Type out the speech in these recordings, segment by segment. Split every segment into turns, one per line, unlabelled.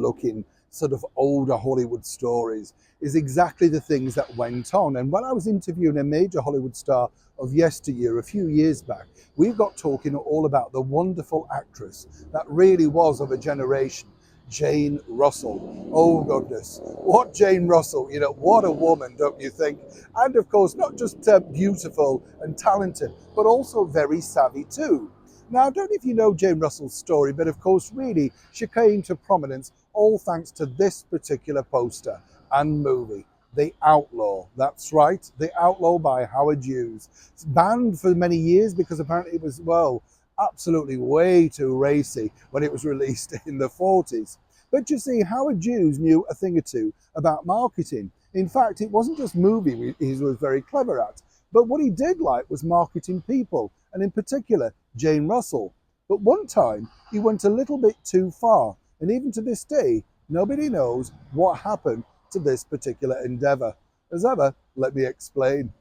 looking sort of older Hollywood stories is exactly the things that went on. And when I was interviewing a major Hollywood star of yesteryear a few years back, we got talking all about the wonderful actress that really was of a generation, Jane Russell. Oh goodness, what Jane Russell, you know, what a woman, don't you think? And of course, not just beautiful and talented, but also very savvy too. Now, I don't know if you know Jane Russell's story, but of course, really, she came to prominence all thanks to this particular poster and movie, The Outlaw. That's right, The Outlaw by Howard Hughes. It's banned for many years because apparently it was, well, absolutely way too racy when it was released in the 40s. But you see, Howard Hughes knew a thing or two about marketing. In fact, it wasn't just movie he was very clever at, but what he did like was marketing people, and in particular, Jane Russell. But one time, he went a little bit too far, and even to this day, nobody knows what happened to this particular endeavor. As ever, let me explain.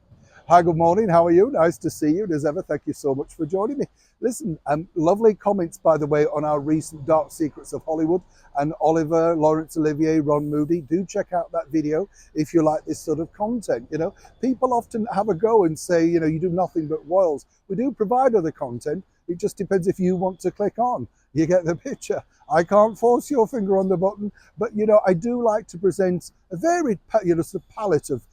Hi, good morning. How are you? Nice to see you. As ever, thank you so much for joining me. Listen, lovely comments, by the way, on our recent Dark Secrets of Hollywood and Oliver, Laurence Olivier, Ron Moody. Do check out that video if you like this sort of content. You know, people often have a go and say, you know, you do nothing but royals. We do provide other content. It just depends if you want to click on. You get the picture. I can't force your finger on the button, but, you know, I do like to present a varied, you know, sort of palette of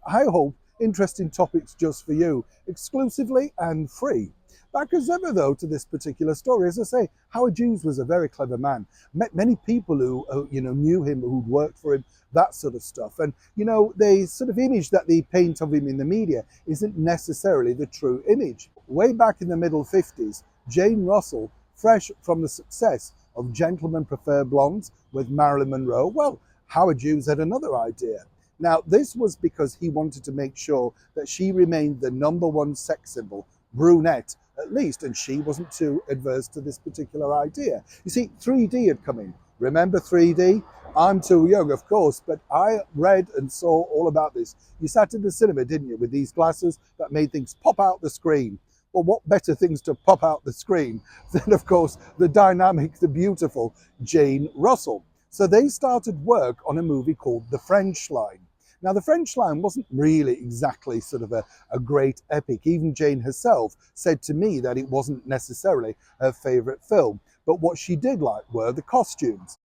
I hope, interesting topics just for you, exclusively and free. Back as ever, though, to this particular story, as I say, Howard Hughes was a very clever man. Met many people who you know, knew him, who'd worked for him, that sort of stuff. And, you know, the sort of image that they paint of him in the media isn't necessarily the true image. Way back in the middle 50s, Jane Russell, fresh from the success of Gentlemen Prefer Blondes with Marilyn Monroe, well, Howard Hughes had another idea. Now, this was because he wanted to make sure that she remained the #1 sex symbol, brunette, at least, and she wasn't too adverse to this particular idea. You see, 3D had come in. Remember 3D? I'm too young, of course, but I read and saw all about this. You sat in the cinema, didn't you, with these glasses that made things pop out the screen. Well, what better things to pop out the screen than, of course, the dynamic, the beautiful Jane Russell. So they started work on a movie called The French Line. Now, The French Line wasn't really exactly sort of a great epic. Even Jane herself said to me that it wasn't necessarily her favourite film. But what she did like were the costumes.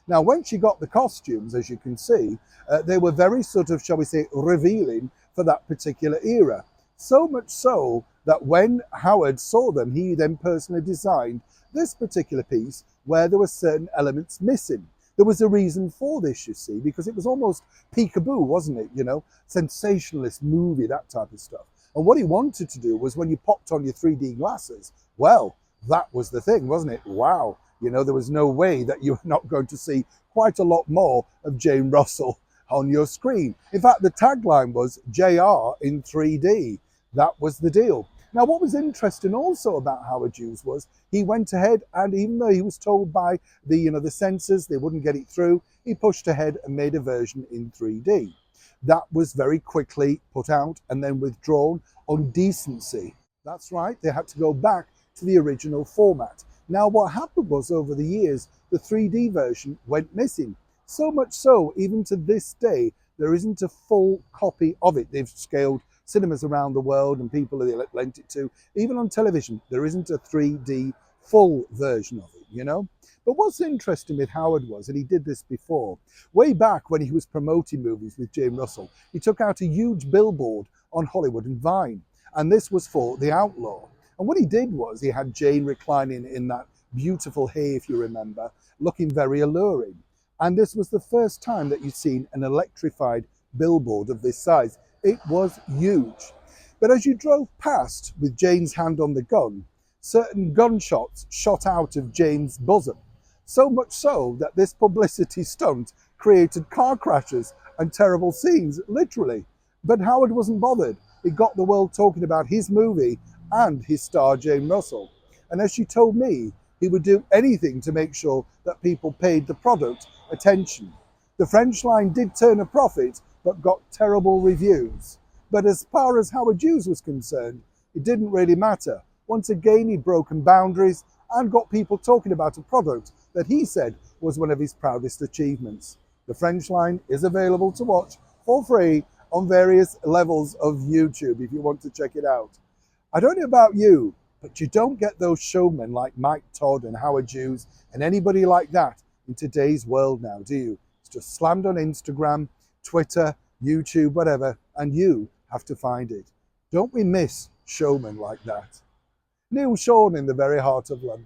Now, when she got the costumes, as you can see, they were very sort of, shall we say, revealing for that particular era. So much so that when Howard saw them, he then personally designed this particular piece where there were certain elements missing. There was a reason for this, you see, because it was almost peekaboo, wasn't it? You know, sensationalist movie, that type of stuff. And what he wanted to do was when you popped on your 3D glasses, well, that was the thing, wasn't it? Wow. You know, there was no way that you were not going to see quite a lot more of Jane Russell on your screen. In fact, the tagline was JR in 3D. That was the deal. Now, what was interesting also about Howard Hughes was he went ahead, and even though he was told by the, you know, the censors they wouldn't get it through, he pushed ahead and made a version in 3D. That was very quickly put out and then withdrawn on decency. That's right, they had to go back to the original format. Now, what happened was over the years, the 3D version went missing. So much so, even to this day, there isn't a full copy of it. They've scaled cinemas around the world and people they lent it to. Even on television, there isn't a 3D full version of it, you know? But what's interesting with Howard was, and he did this before, way back when he was promoting movies with Jane Russell, he took out a huge billboard on Hollywood and Vine, and this was for The Outlaw. And what he did was he had Jane reclining in that beautiful hay, if you remember, looking very alluring. And this was the first time that you'd seen an electrified billboard of this size. It was huge. But as you drove past with Jane's hand on the gun, certain gunshots shot out of Jane's bosom. So much so that this publicity stunt created car crashes and terrible scenes, literally. But Howard wasn't bothered. It got the world talking about his movie and his star Jane Russell. And as she told me, he would do anything to make sure that people paid the product attention. The French Line did turn a profit, but got terrible reviews. But as far as Howard Hughes was concerned, it didn't really matter. Once again, he'd broken boundaries and got people talking about a product that he said was one of his proudest achievements. The French line is available to watch for free on various levels of YouTube if you want to check it out. I don't know about you, but you don't get those showmen like Mike Todd and Howard Hughes and anybody like that in today's world now, do you? It's just slammed on Instagram, Twitter, YouTube, whatever, and you have to find it. Don't we miss showmen like that? Neil Sean in the very heart of London.